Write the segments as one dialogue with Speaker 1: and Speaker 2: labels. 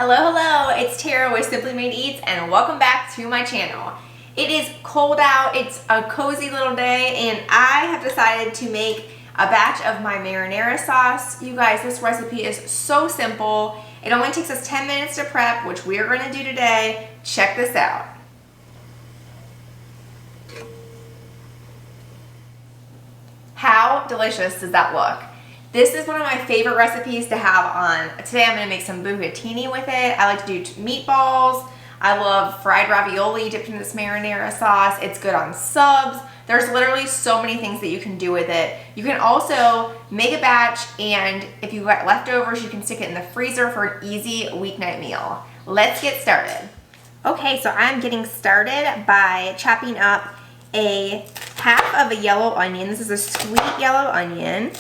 Speaker 1: Hello, hello, it's Tara with Simply Made Eats and welcome back to my channel. It is cold out, it's a cozy little day, and I have decided to make a batch of my marinara sauce. You guys, this recipe is so simple. It only takes us 10 minutes to prep, which we are going to do today. Check this out. How delicious does that look? This is one of my favorite recipes to have on. Today I'm going to make some bucatini with it. I like to do meatballs. I love fried ravioli dipped in this marinara sauce. It's good on subs. There's literally so many things that you can do with it. You can also make a batch, and if you've got leftovers, you can stick it in the freezer for an easy weeknight meal. Let's get started. Okay, so I'm getting started by chopping up a half of a yellow onion. This is a sweet yellow onion.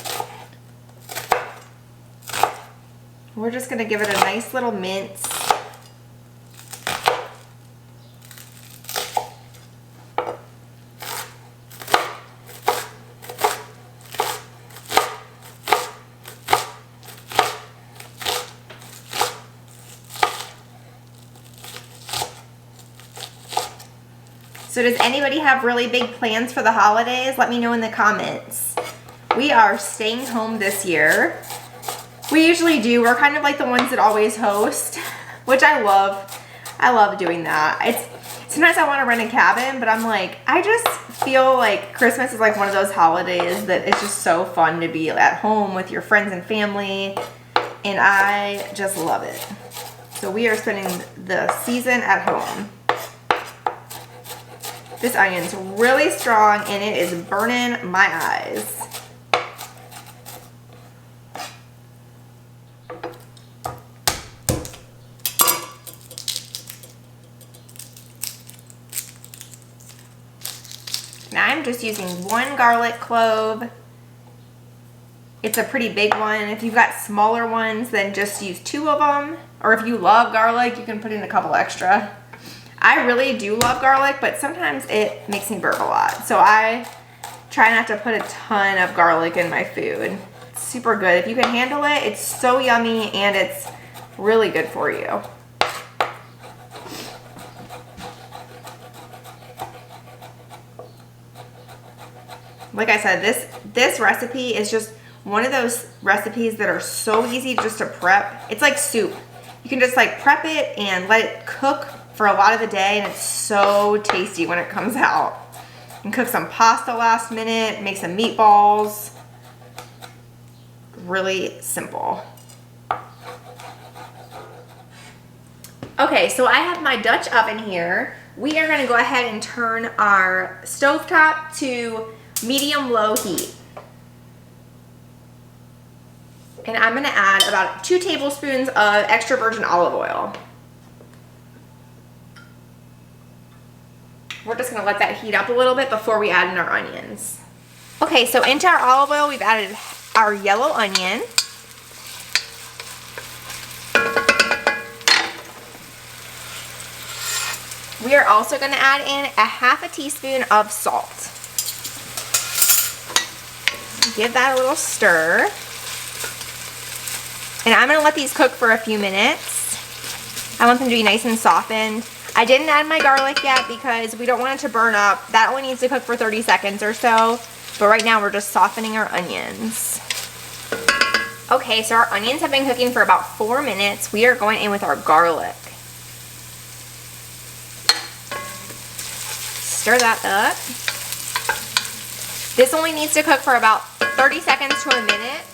Speaker 1: We're just gonna give it a nice little mince. So does anybody have really big plans for the holidays? Let me know in the comments. We are staying home this year. We usually do. We're kind of like the ones that always host, which I love. I love doing that. Sometimes I want to rent a cabin, but I'm like, I just feel like Christmas is like one of those holidays that it's just so fun to be at home with your friends and family, and I just love it. So we are spending the season at home. This onion's really strong and it is burning my eyes. Now I'm just using one garlic clove. It's a pretty big one. If you've got smaller ones, then just use 2 of them. Or if you love garlic, you can put in a couple extra. I really do love garlic, but sometimes it makes me burp a lot. So I try not to put a ton of garlic in my food. It's super good. If you can handle it, it's so yummy and it's really good for you. Like I said, this recipe is just one of those recipes that are so easy just to prep. It's like soup. You can just like prep it and let it cook for a lot of the day, and it's so tasty when it comes out. You can cook some pasta last minute, make some meatballs. Really simple. Okay, so I have my Dutch oven here. We are gonna go ahead and turn our stovetop to medium-low heat. And I'm gonna add about 2 tablespoons of extra virgin olive oil. We're just gonna let that heat up a little bit before we add in our onions. Okay, so into our olive oil, we've added our yellow onion. We are also gonna add in a half a teaspoon of salt. Give that a little stir. And I'm gonna let these cook for a few minutes. I want them to be nice and softened. I didn't add my garlic yet because we don't want it to burn up. That only needs to cook for 30 seconds or so. But right now we're just softening our onions. Okay, so our onions have been cooking for about 4 minutes. We are going in with our garlic. Stir that up. This only needs to cook for about 30 seconds to a minute.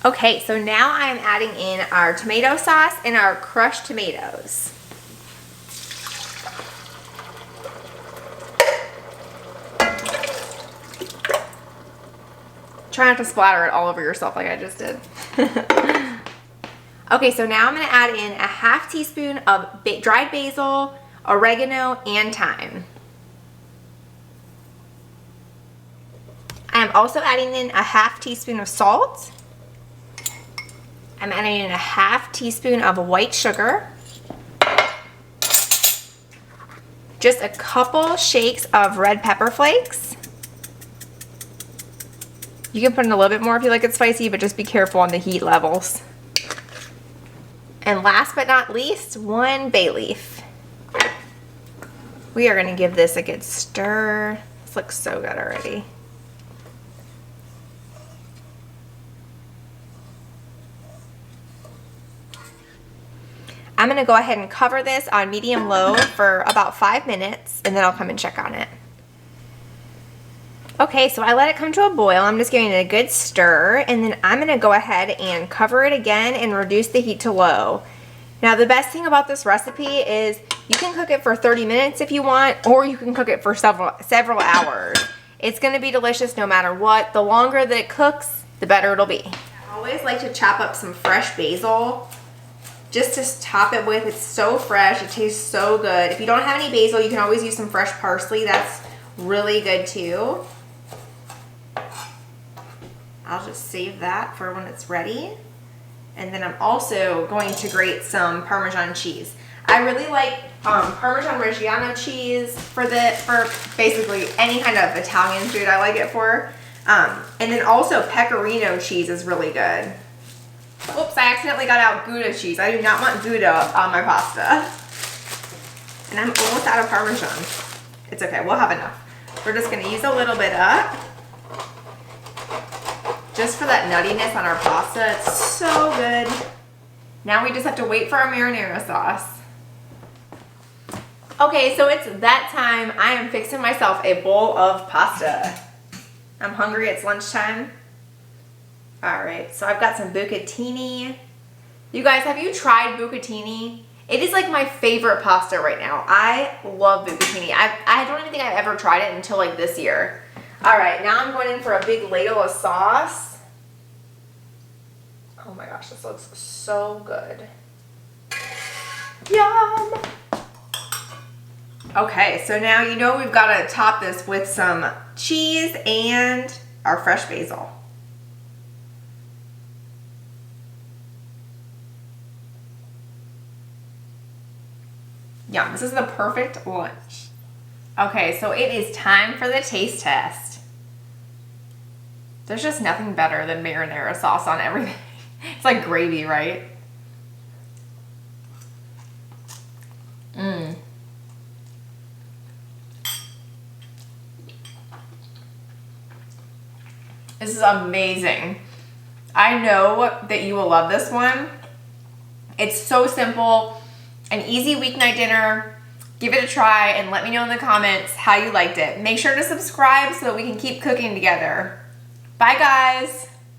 Speaker 1: Okay, so now I'm adding in our tomato sauce and our crushed tomatoes. Try not to splatter it all over yourself like I just did. Okay, so now I'm going to add in a half teaspoon of dried basil, oregano, and thyme. I am also adding in a half teaspoon of salt. I'm adding in a half teaspoon of white sugar. Just a couple shakes of red pepper flakes. You can put in a little bit more if you like it spicy, but just be careful on the heat levels. And last but not least, 1 bay leaf. We are gonna give this a good stir. This looks so good already. I'm gonna go ahead and cover this on medium-low for about 5 minutes, and then I'll come and check on it. Okay, so I let it come to a boil. I'm just giving it a good stir, and then I'm gonna go ahead and cover it again and reduce the heat to low. Now, the best thing about this recipe is you can cook it for 30 minutes if you want, or you can cook it for several hours. It's gonna be delicious no matter what. The longer that it cooks, the better it'll be. I always like to chop up some fresh basil just to top it with. It's so fresh, it tastes so good. If you don't have any basil, you can always use some fresh parsley. That's really good too. I'll just save that for when it's ready. And then I'm also going to grate some Parmesan cheese. I really like parmigiano-reggiano cheese for basically any kind of Italian food I like it for. And then also pecorino cheese is really good. Whoops, I accidentally got out Gouda cheese. I do not want Gouda on my pasta. And I'm almost out of Parmesan. It's okay, we'll have enough. We're just gonna use a little bit up. Just for that nuttiness on our pasta. It's so good. Now we just have to wait for our marinara sauce. Okay, so it's that time. I am fixing myself a bowl of pasta. I'm hungry, it's lunchtime. All right, so I've got some bucatini. You guys, have you tried bucatini? It is like my favorite pasta right now. I love bucatini. I don't even think I've ever tried it until like this year. All right, now I'm going in for a big ladle of sauce. Oh my gosh, this looks so good. Yum! Okay, so now you know we've got to top this with some cheese and our fresh basil. Yum, this is the perfect lunch. Okay, so it is time for the taste test. There's just nothing better than marinara sauce on everything. It's like gravy, right? Mmm. This is amazing. I know that you will love this one. It's so simple, an easy weeknight dinner. Give it a try and let me know in the comments how you liked it. Make sure to subscribe so that we can keep cooking together. Bye, guys.